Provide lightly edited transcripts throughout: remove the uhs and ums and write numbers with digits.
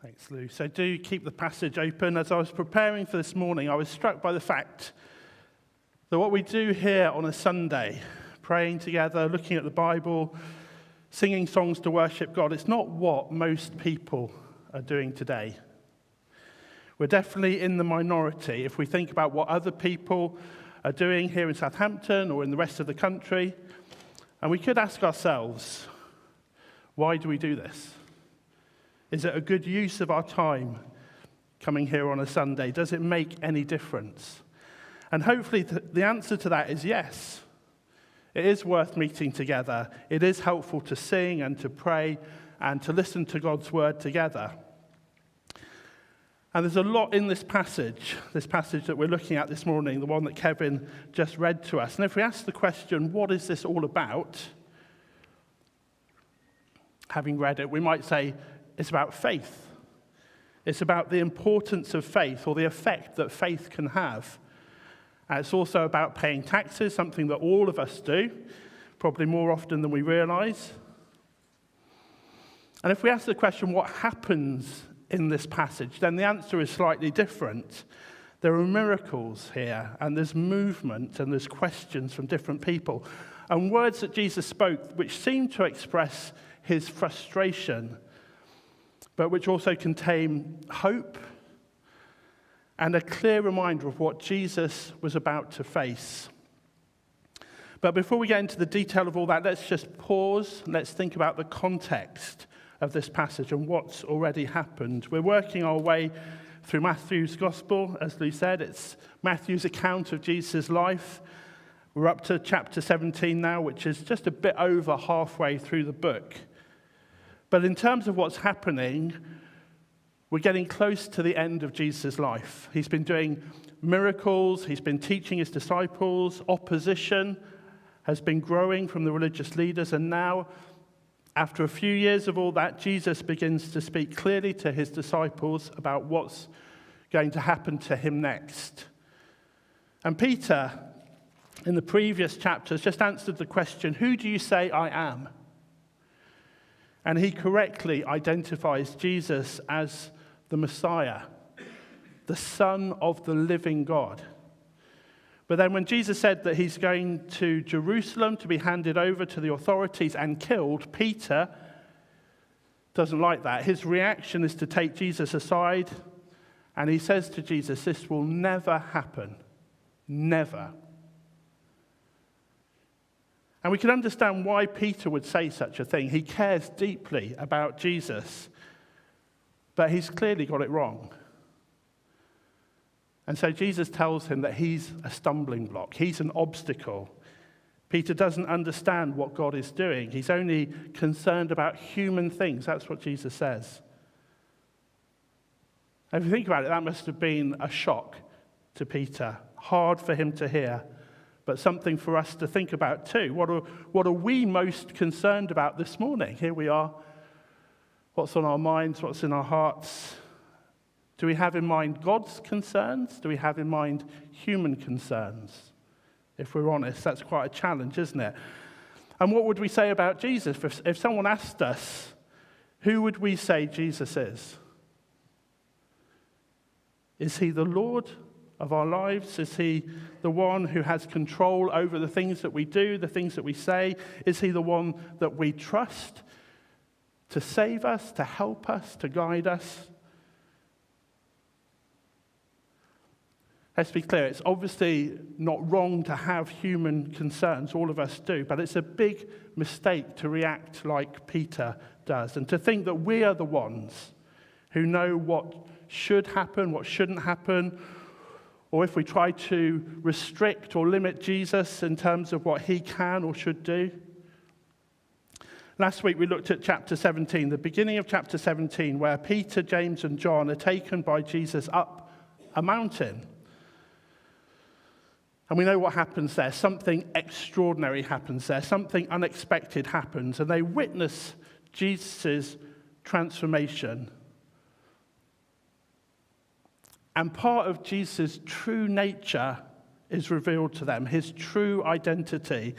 Thanks, Lou. So do keep the passage open. As I was preparing for this morning, I was struck by the fact that what we do here on a Sunday, praying together, looking at the Bible, singing songs to worship God, it's not what most people are doing today. We're definitely in the minority if we think about what other people are doing here in Southampton or in the rest of the country. And we could ask ourselves, why do we do this? Is it a good use of our time coming here on a Sunday? Does it make any difference? And hopefully the answer to that is yes. It is worth meeting together. It is helpful to sing and to pray and to listen to God's word together. And there's a lot in this passage that we're looking at this morning, the one that Kevin just read to us. And if we ask the question, what is this all about? Having read it, we might say, it's about faith. It's about the importance of faith or the effect that faith can have. And it's also about paying taxes, something that all of us do, probably more often than we realize. And if we ask the question, what happens in this passage, then the answer is slightly different. There are miracles here, and there's movement, and there's questions from different people, and words that Jesus spoke which seem to express his frustration, but which also contain hope and a clear reminder of what Jesus was about to face. But before we get into the detail of all that, let's just pause and let's think about the context of this passage and what's already happened. We're working our way through Matthew's Gospel. As Lou said, it's Matthew's account of Jesus' life. We're up to chapter 17 now, which is just a bit over halfway through the book. But in terms of what's happening, we're getting close to the end of Jesus' life. He's been doing miracles, he's been teaching his disciples, opposition has been growing from the religious leaders, and now, after a few years of all that, Jesus begins to speak clearly to his disciples about what's going to happen to him next. And Peter, in the previous chapters, just answered the question, who do you say I am? And he correctly identifies Jesus as the Messiah, the Son of the living God. But then when Jesus said that he's going to Jerusalem to be handed over to the authorities and killed, Peter doesn't like that. His reaction is to take Jesus aside, and he says to Jesus, this will never happen. Never. And we can understand why Peter would say such a thing. He cares deeply about Jesus, but he's clearly got it wrong. And so Jesus tells him that he's a stumbling block. He's an obstacle. Peter doesn't understand what God is doing. He's only concerned about human things. That's what Jesus says. And if you think about it, that must have been a shock to Peter. Hard for him to hear, but something for us to think about too. What are we most concerned about this morning? Here we are. What's on our minds? What's in our hearts? Do we have in mind God's concerns? Do we have in mind human concerns? If we're honest, that's quite a challenge, isn't it? And what would we say about Jesus? If someone asked us, who would we say Jesus is? Is he the Lord of our lives? Is he the one who has control over the things that we do, the things that we say? Is he the one that we trust to save us, to help us, to guide us? Let's be clear, it's obviously not wrong to have human concerns, all of us do, but it's a big mistake to react like Peter does and to think that we are the ones who know what should happen, what shouldn't happen, or if we try to restrict or limit Jesus in terms of what he can or should do. Last week we looked at chapter 17, the beginning of chapter 17, where Peter, James, and John are taken by Jesus up a mountain. And we know what happens there. Something extraordinary happens there. Something unexpected happens. And they witness Jesus' transformation. And part of Jesus' true nature is revealed to them, his true identity.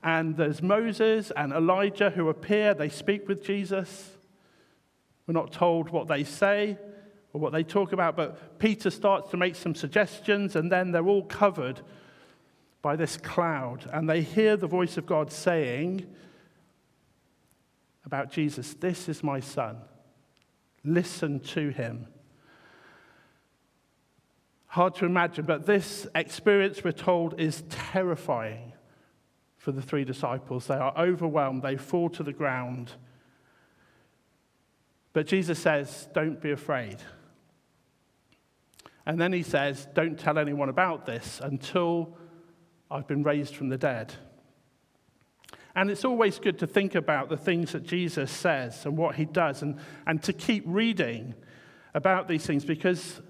And there's Moses and Elijah who appear. They speak with Jesus. We're not told what they say or what they talk about, but Peter starts to make some suggestions, and then they're all covered by this cloud, and they hear the voice of God saying about Jesus, "This is my son. Listen to him." Hard to imagine, but this experience, we're told, is terrifying for the three disciples. They are overwhelmed. They fall to the ground. But Jesus says, "Don't be afraid." And then he says, "Don't tell anyone about this until I've been raised from the dead." And it's always good to think about the things that Jesus says and what he does, and to keep reading about these things, because,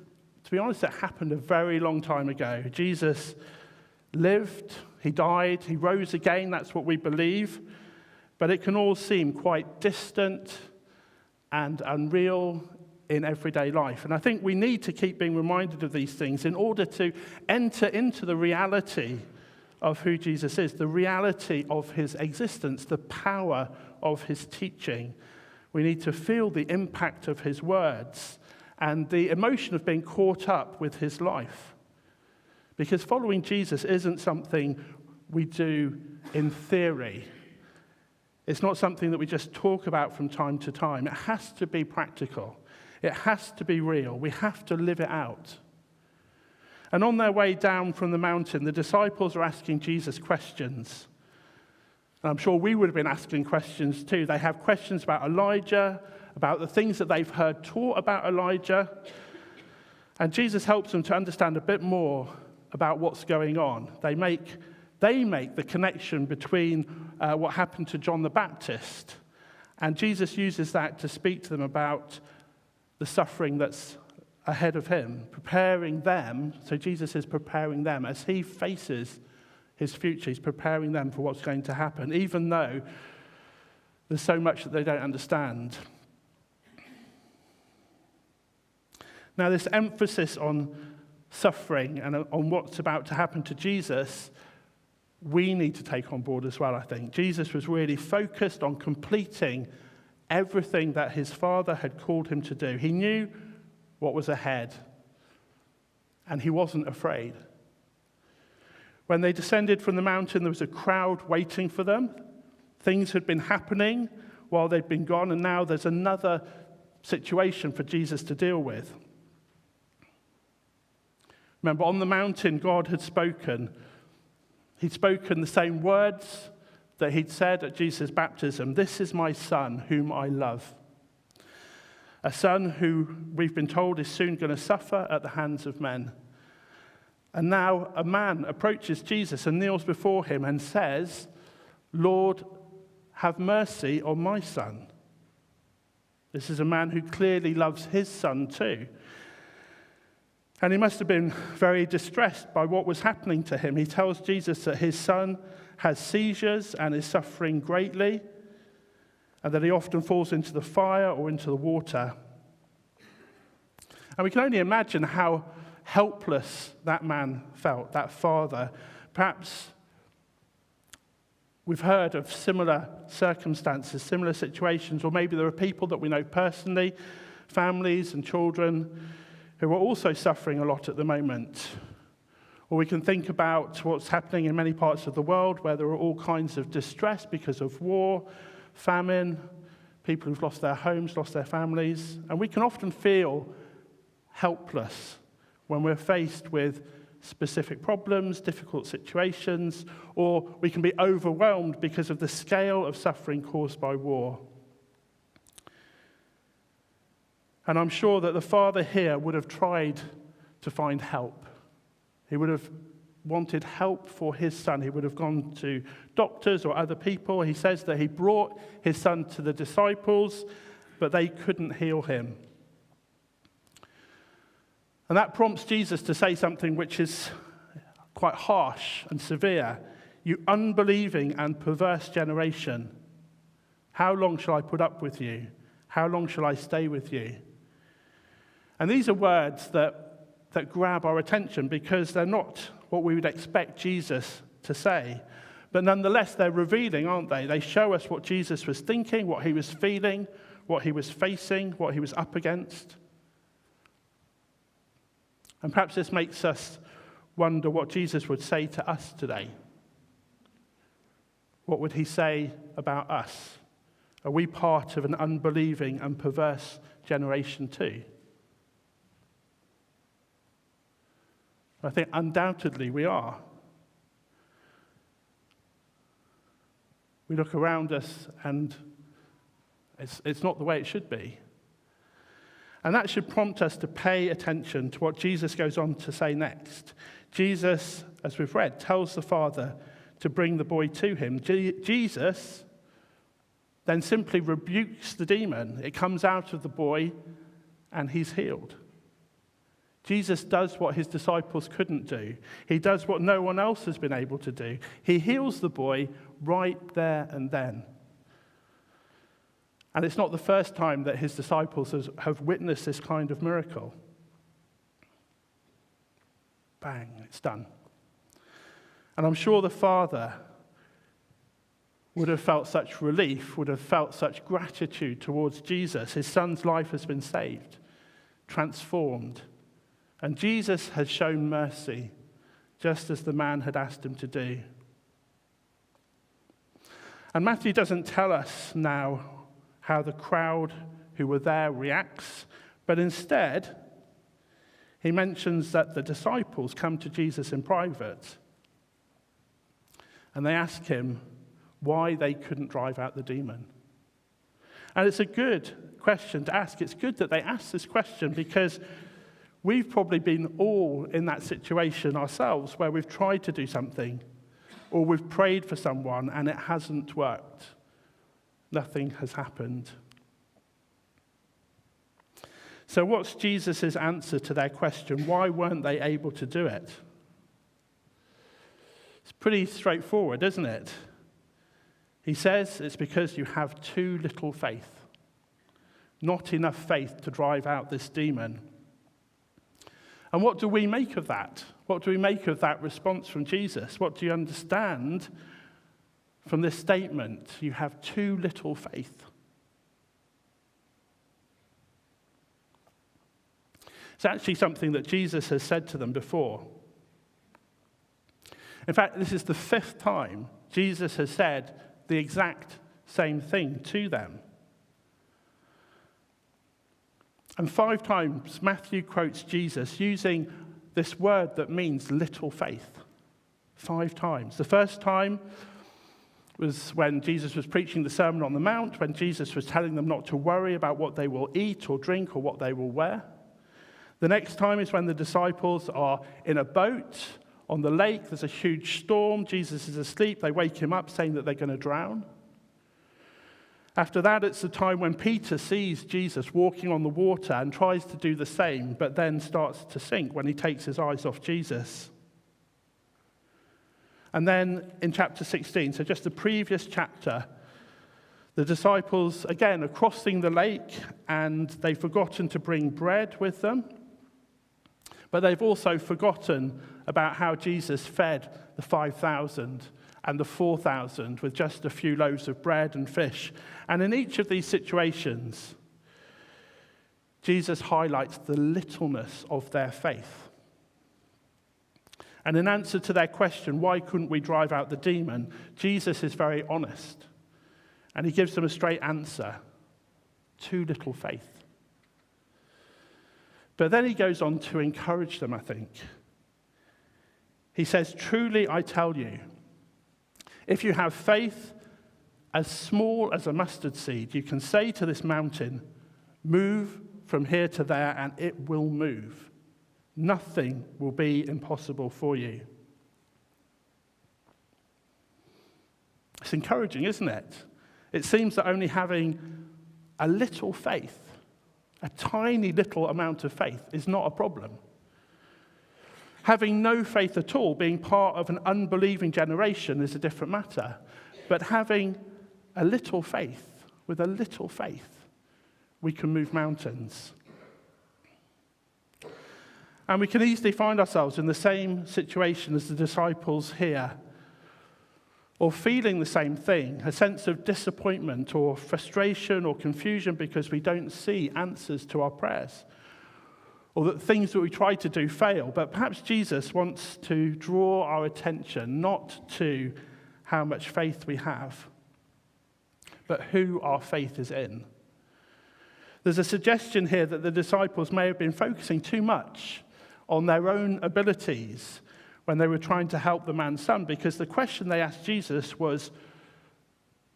to be honest, it happened a very long time ago. Jesus lived, he died, he rose again, that's what we believe, but it can all seem quite distant and unreal in everyday life. And I think we need to keep being reminded of these things in order to enter into the reality of who Jesus is, the reality of his existence, the power of his teaching. We need to feel the impact of his words and the emotion of being caught up with his life. Because following Jesus isn't something we do in theory. It's not something that we just talk about from time to time. It has to be practical. It has to be real. We have to live it out. And on their way down from the mountain, the disciples are asking Jesus questions. And I'm sure we would have been asking questions too. They have questions about Elijah, about the things that they've heard taught about Elijah. And Jesus helps them to understand a bit more about what's going on. They make the connection between what happened to John the Baptist. And Jesus uses that to speak to them about the suffering that's ahead of him, preparing them. So Jesus is preparing them as he faces his future. He's preparing them for what's going to happen, even though there's so much that they don't understand. Now, this emphasis on suffering and on what's about to happen to Jesus, we need to take on board as well, I think. Jesus was really focused on completing everything that his Father had called him to do. He knew what was ahead, and he wasn't afraid. When they descended from the mountain, there was a crowd waiting for them. Things had been happening while they'd been gone, and now there's another situation for Jesus to deal with. Remember, on the mountain, God had spoken. He'd spoken the same words that he'd said at Jesus' baptism. "This is my son, whom I love." A son who, we've been told, is soon going to suffer at the hands of men. And now a man approaches Jesus and kneels before him and says, "Lord, have mercy on my son." This is a man who clearly loves his son too. And he must have been very distressed by what was happening to him. He tells Jesus that his son has seizures and is suffering greatly, and that he often falls into the fire or into the water. And we can only imagine how helpless that man felt, that father. Perhaps we've heard of similar circumstances, similar situations, or maybe there are people that we know personally, families and children, who are also suffering a lot at the moment. Or we can think about what's happening in many parts of the world where there are all kinds of distress because of war, famine, people who've lost their homes, lost their families. And we can often feel helpless when we're faced with specific problems, difficult situations, or we can be overwhelmed because of the scale of suffering caused by war. And I'm sure that the father here would have tried to find help. He would have wanted help for his son. He would have gone to doctors or other people. He says that he brought his son to the disciples, but they couldn't heal him. And that prompts Jesus to say something which is quite harsh and severe. "You unbelieving and perverse generation, how long shall I put up with you? How long shall I stay with you?" And these are words that grab our attention because they're not what we would expect Jesus to say. But nonetheless, they're revealing, aren't they? They show us what Jesus was thinking, what he was feeling what he was facing, what he was up against. And perhaps this makes us wonder what Jesus would say to us today. What would he say about us? Are we part of an unbelieving and perverse generation too? I think undoubtedly we are. We look around us and it's not the way it should be. And that should prompt us to pay attention to what Jesus goes on to say next. Jesus, as we've read, tells the Father to bring the boy to him. Jesus then simply rebukes the demon. It comes out of the boy and he's healed. Jesus does what his disciples couldn't do. He does what no one else has been able to do. He heals the boy right there and then. And it's not the first time that his disciples have witnessed this kind of miracle. Bang, it's done. And I'm sure the Father would have felt such relief, would have felt such gratitude towards Jesus. His son's life has been saved, transformed. And Jesus has shown mercy, just as the man had asked him to do. And Matthew doesn't tell us now how the crowd who were there reacts, but instead, he mentions that the disciples come to Jesus in private, and they ask him why they couldn't drive out the demon. And it's a good question to ask. It's good that they ask this question because we've probably been all in that situation ourselves where we've tried to do something or we've prayed for someone and it hasn't worked. Nothing has happened. So what's Jesus' answer to their question? Why weren't they able to do it? It's pretty straightforward, isn't it? He says it's because you have too little faith. Not enough faith to drive out this demon. And what do we make of that? What do we make of that response from Jesus? What do you understand from this statement? You have too little faith. It's actually something that Jesus has said to them before. In fact, this is the 5th time Jesus has said the exact same thing to them. And 5 times Matthew quotes Jesus using this word that means little faith. 5 times. The first time was when Jesus was preaching the Sermon on the Mount, when Jesus was telling them not to worry about what they will eat or drink or what they will wear. The next time is when the disciples are in a boat on the lake. There's a huge storm. Jesus is asleep. They wake him up saying that they're going to drown. After that, it's the time when Peter sees Jesus walking on the water and tries to do the same, but then starts to sink when he takes his eyes off Jesus. And then in chapter 16, so just the previous chapter, the disciples, again, are crossing the lake, and they've forgotten to bring bread with them. But they've also forgotten about how Jesus fed the 5,000 and the 4,000 with just a few loaves of bread and fish. And in each of these situations, Jesus highlights the littleness of their faith. And in answer to their question, why couldn't we drive out the demon, Jesus is very honest. And he gives them a straight answer. Too little faith. But then he goes on to encourage them, I think. He says, truly I tell you, if you have faith as small as a mustard seed, you can say to this mountain, move from here to there, and it will move. Nothing will be impossible for you. It's encouraging, isn't it? It seems that only having a little faith, a tiny little amount of faith, is not a problem. Having no faith at all, being part of an unbelieving generation, is a different matter. But having a little faith, with a little faith, we can move mountains. And we can easily find ourselves in the same situation as the disciples here. or feeling the same thing, a sense of disappointment or frustration or confusion because we don't see answers to our prayers, or that things that we try to do fail. But perhaps Jesus wants to draw our attention not to how much faith we have, but who our faith is in. There's a suggestion here that the disciples may have been focusing too much on their own abilities when they were trying to help the man's son, because the question they asked Jesus was,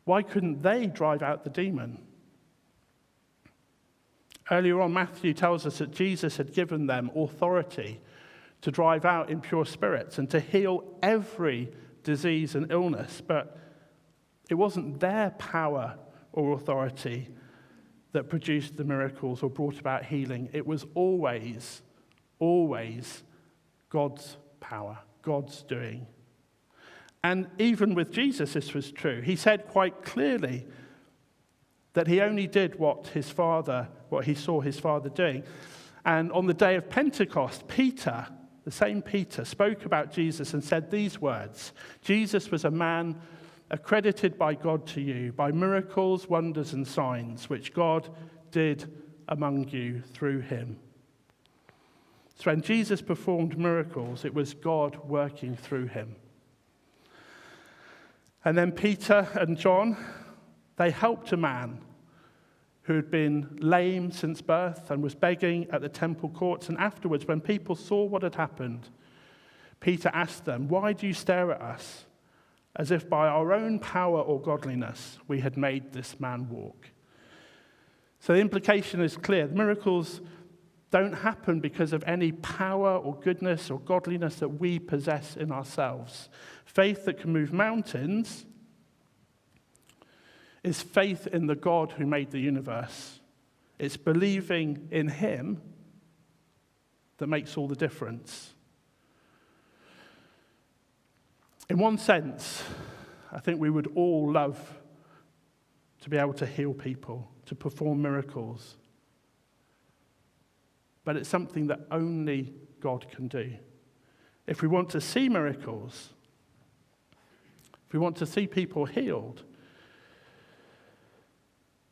why couldn't they drive out the demon? Earlier on, Matthew tells us that Jesus had given them authority to drive out impure spirits and to heal every disease and illness, but it wasn't their power or authority that produced the miracles or brought about healing. It was always God's power, God's doing. And even with Jesus, this was true. He said quite clearly that he only did what he saw his Father doing. And on the day of Pentecost, Peter, the same Peter, spoke about Jesus and said these words: Jesus was a man accredited by God to you by miracles, wonders, and signs, which God did among you through him. So when Jesus performed miracles, it was God working through him. And then Peter and John, they helped a man who had been lame since birth and was begging at the temple courts. And afterwards, when people saw what had happened, Peter asked them, "Why do you stare at us, as if by our own power or godliness we had made this man walk?" So the implication is clear. The miracles don't happen because of any power or goodness or godliness that we possess in ourselves. Faith that can move mountains is faith in the God who made the universe. It's believing in him that makes all the difference. In one sense, I think we would all love to be able to heal people, to perform miracles. But it's something that only God can do. If we want to see miracles, if we want to see people healed,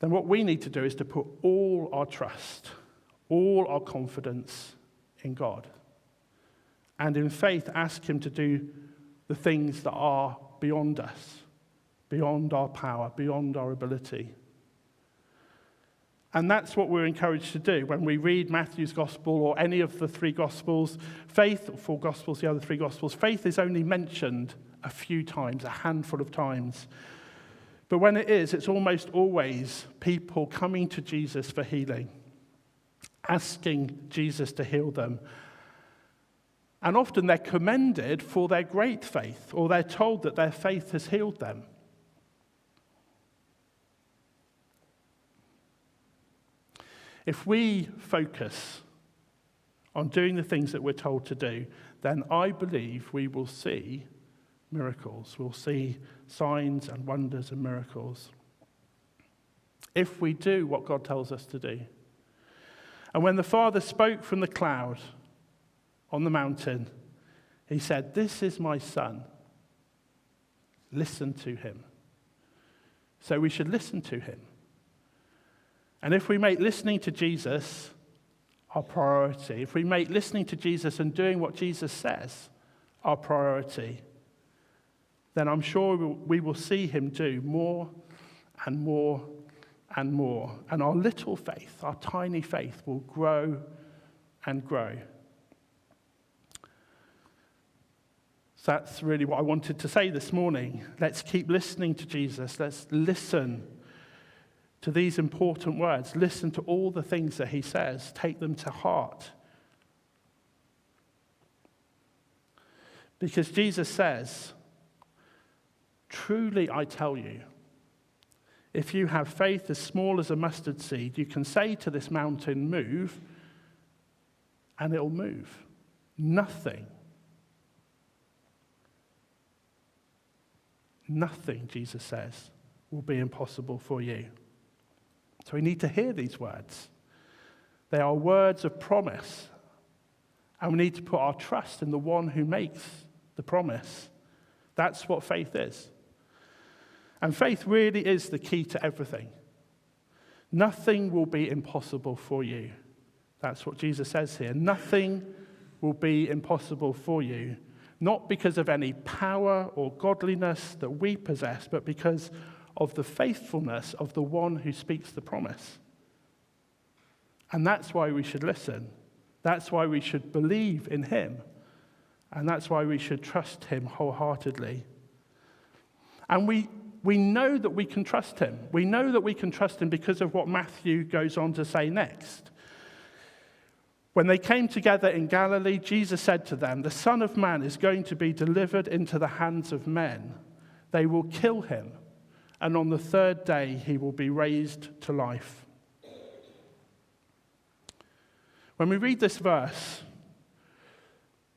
then what we need to do is to put all our trust, all our confidence in God. And in faith, ask him to do the things that are beyond us, beyond our power, beyond our ability. And that's what we're encouraged to do when we read Matthew's gospel or any of the three gospels. Faith, or four gospels, the other three gospels, faith is only mentioned a few times, a handful of times. But when it is, it's almost always people coming to Jesus for healing, asking Jesus to heal them. And often they're commended for their great faith, or they're told that their faith has healed them. If we focus on doing the things that we're told to do, then I believe we will see miracles. We'll see signs and wonders and miracles. If we do what God tells us to do. And when the Father spoke from the cloud on the mountain, he said, "This is my Son. Listen to him." So we should listen to him. And if we make listening to Jesus our priority, if we make listening to Jesus and doing what Jesus says our priority, then I'm sure we will see him do more and more and more. And our little faith, our tiny faith, will grow and grow. So that's really what I wanted to say this morning. Let's keep listening to Jesus. Let's listen to these important words. Listen to all the things that he says. Take them to heart. Because Jesus says, "Truly I tell you, if you have faith as small as a mustard seed, you can say to this mountain, 'Move,' and it'll move." Nothing, Jesus says, will be impossible for you. So we need to hear these words. They are words of promise. And we need to put our trust in the one who makes the promise. That's what faith is. And faith really is the key to everything. Nothing will be impossible for you. That's what Jesus says here. Nothing will be impossible for you, not because of any power or godliness that we possess, but because of the faithfulness of the one who speaks the promise. And that's why we should listen. That's why we should believe in him. And that's why we should trust him wholeheartedly. And we know that we can trust him. We know that we can trust him because of what Matthew goes on to say next. When they came together in Galilee, Jesus said to them, "The Son of Man is going to be delivered into the hands of men. They will kill him, and on the third day he will be raised to life." When we read this verse,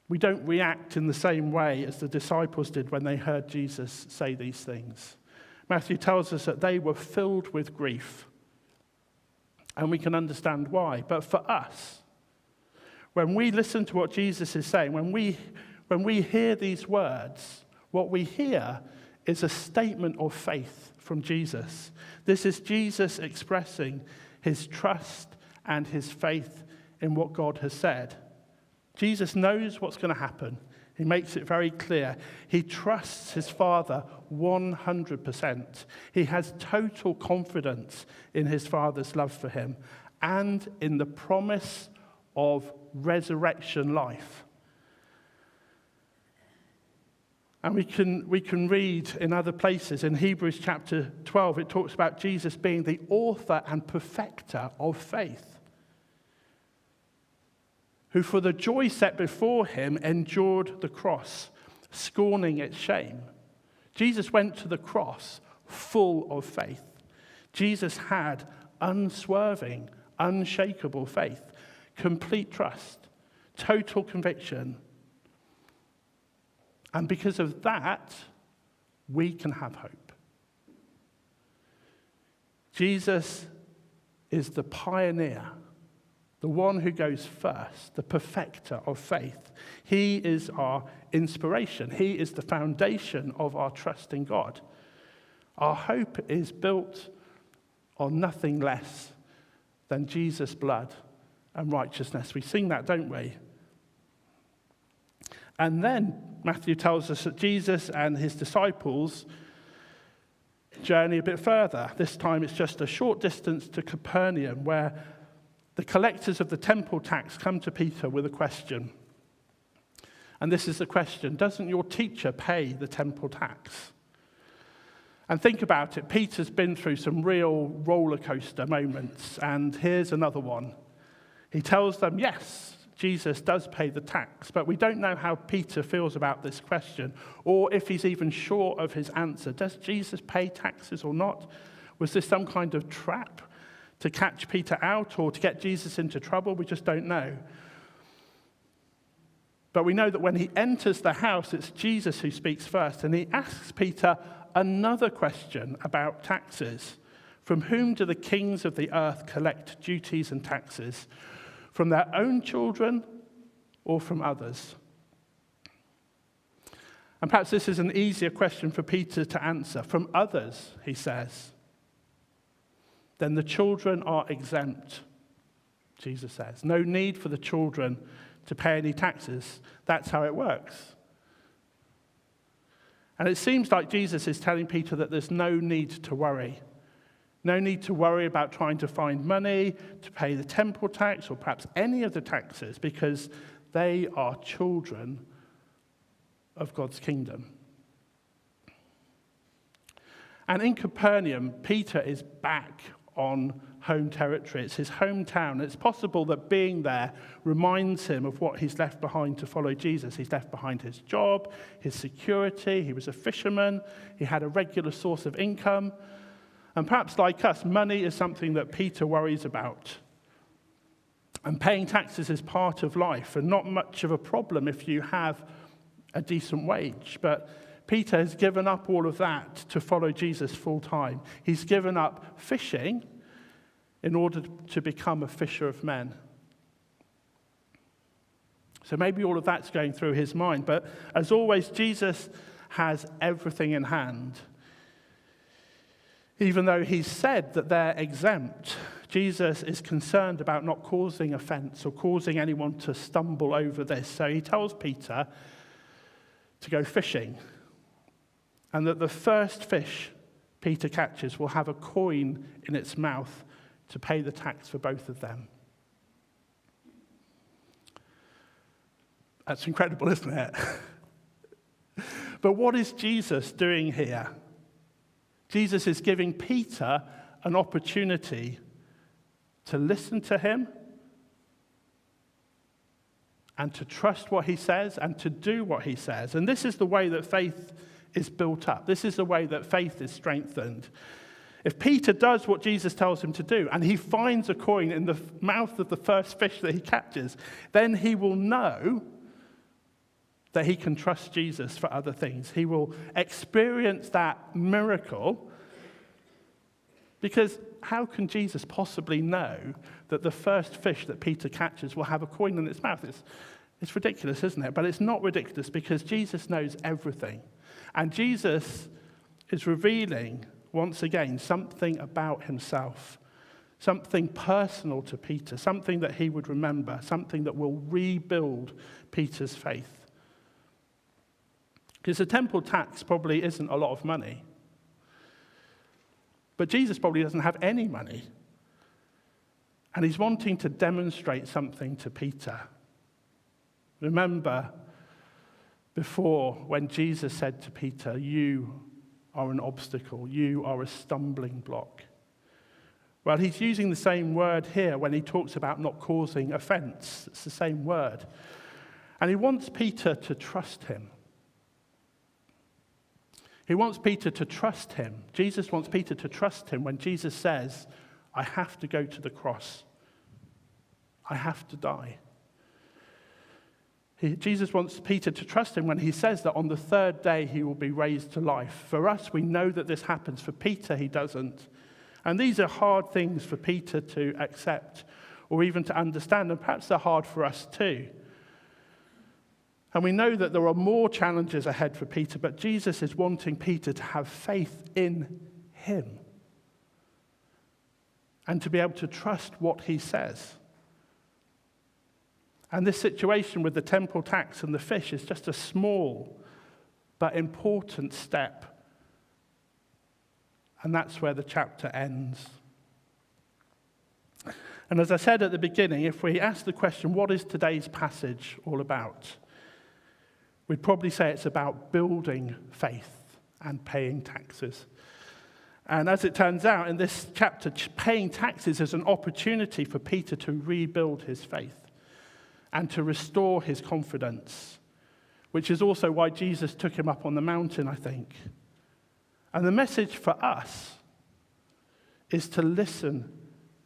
we don't react in the same way as the disciples did when they heard Jesus say these things. Matthew tells us that they were filled with grief, and we can understand why. But for us, when we listen to what Jesus is saying, when we hear these words, what we hear is a statement of faith from Jesus. This is Jesus expressing his trust and his faith in what God has said. Jesus knows what's going to happen. He makes it very clear. He trusts his Father 100%. He has total confidence in his Father's love for him and in the promise of resurrection life. And we can read in other places, in Hebrews chapter 12, it talks about Jesus being the author and perfecter of faith, who for the joy set before him endured the cross, scorning its shame. Jesus went to the cross full of faith. Jesus had unswerving, unshakable faith, complete trust, total conviction. And because of that, we can have hope. Jesus is the pioneer, the one who goes first, the perfecter of faith. He is our inspiration. He is the foundation of our trust in God. Our hope is built on nothing less than Jesus' blood and righteousness. We sing that, don't we? And then Matthew tells us that Jesus and his disciples journey a bit further. This time it's just a short distance to Capernaum, where the collectors of the temple tax come to Peter with a question. And this is the question: doesn't your teacher pay the temple tax? And think about it. Peter's been through some real roller coaster moments, and here's another one. He tells them, yes, Jesus does pay the tax, but we don't know how Peter feels about this question, or if he's even sure of his answer. Does Jesus pay taxes or not? Was this some kind of trap to catch Peter out or to get Jesus into trouble? We just don't know. But we know that when he enters the house, it's Jesus who speaks first, and he asks Peter another question about taxes. From whom do the kings of the earth collect duties and taxes? From their own children or from others? And perhaps this is an easier question for Peter to answer. From others, he says. Then the children are exempt, Jesus says. No need for the children to pay any taxes. That's how it works. And it seems like Jesus is telling Peter that there's no need to worry. No need to worry about trying to find money to pay the temple tax or perhaps any of the taxes, because they are children of God's kingdom. And in Capernaum, Peter is back on home territory. It's his hometown. It's possible that being there reminds him of what he's left behind to follow Jesus. He's left behind his job, his security. He was a fisherman. He had a regular source of income. And perhaps like us, money is something that Peter worries about. And paying taxes is part of life and not much of a problem if you have a decent wage. But Peter has given up all of that to follow Jesus full time. He's given up fishing in order to become a fisher of men. So maybe all of that's going through his mind. But as always, Jesus has everything in hand. Even though he's said that they're exempt, Jesus is concerned about not causing offense or causing anyone to stumble over this. So he tells Peter to go fishing, and that the first fish Peter catches will have a coin in its mouth to pay the tax for both of them. That's incredible, isn't it? But what is Jesus doing here? Jesus is giving Peter an opportunity to listen to him and to trust what he says and to do what he says. And this is the way that faith is built up. This is the way that faith is strengthened. If Peter does what Jesus tells him to do and he finds a coin in the mouth of the first fish that he catches, then he will know that he can trust Jesus for other things. He will experience that miracle, because how can Jesus possibly know that the first fish that Peter catches will have a coin in its mouth? It's ridiculous, isn't it? But it's not ridiculous, because Jesus knows everything. And Jesus is revealing, once again, something about himself, something personal to Peter, something that he would remember, something that will rebuild Peter's faith. Because the temple tax probably isn't a lot of money. But Jesus probably doesn't have any money. And he's wanting to demonstrate something to Peter. Remember before when Jesus said to Peter, "You are an obstacle, you are a stumbling block." Well, he's using the same word here when he talks about not causing offense. It's the same word. And he wants Peter to trust him. He wants Peter to trust him. Jesus wants Peter to trust him when Jesus says, "I have to go to the cross. I have to die." Jesus wants Peter to trust him when he says that on the third day he will be raised to life. For us, we know that this happens. For Peter, he doesn't. And these are hard things for Peter to accept or even to understand, and perhaps they're hard for us too. And we know that there are more challenges ahead for Peter, but Jesus is wanting Peter to have faith in him and to be able to trust what he says. And this situation with the temple tax and the fish is just a small but important step. And that's where the chapter ends. And as I said at the beginning, if we ask the question, what is today's passage all about? We'd probably say it's about building faith and paying taxes. And as it turns out, in this chapter, paying taxes is an opportunity for Peter to rebuild his faith and to restore his confidence, which is also why Jesus took him up on the mountain, I think. And the message for us is to listen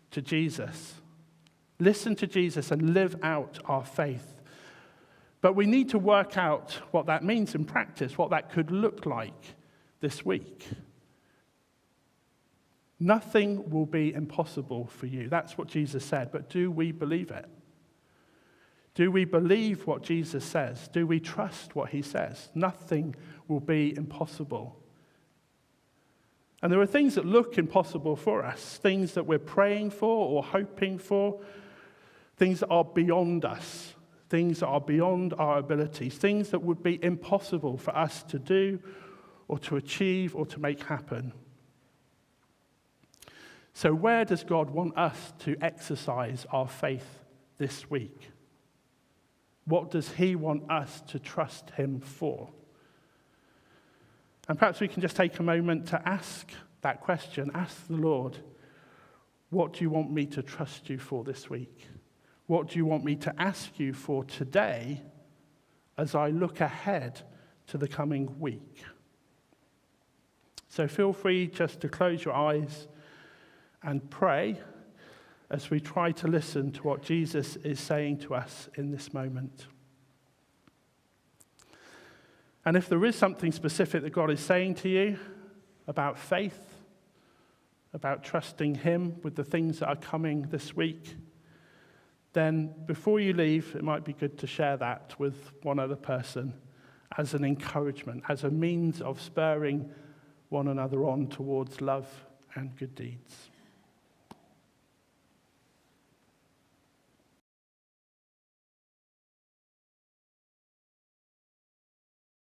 to Jesus. Listen to Jesus and live out our faith. But we need to work out what that means in practice, what that could look like this week. Nothing will be impossible for you. That's what Jesus said. But do we believe it? Do we believe what Jesus says? Do we trust what he says? Nothing will be impossible. And there are things that look impossible for us, things that we're praying for or hoping for, things that are beyond us. Things that are beyond our abilities, things that would be impossible for us to do or to achieve or to make happen. So where does God want us to exercise our faith this week? What does he want us to trust him for? And perhaps we can just take a moment to ask that question. Ask the Lord, what do you want me to trust you for this week? What do you want me to ask you for today as I look ahead to the coming week? So feel free just to close your eyes and pray as we try to listen to what Jesus is saying to us in this moment. And if there is something specific that God is saying to you about faith, about trusting him with the things that are coming this week, then before you leave, it might be good to share that with one other person as an encouragement, as a means of spurring one another on towards love and good deeds.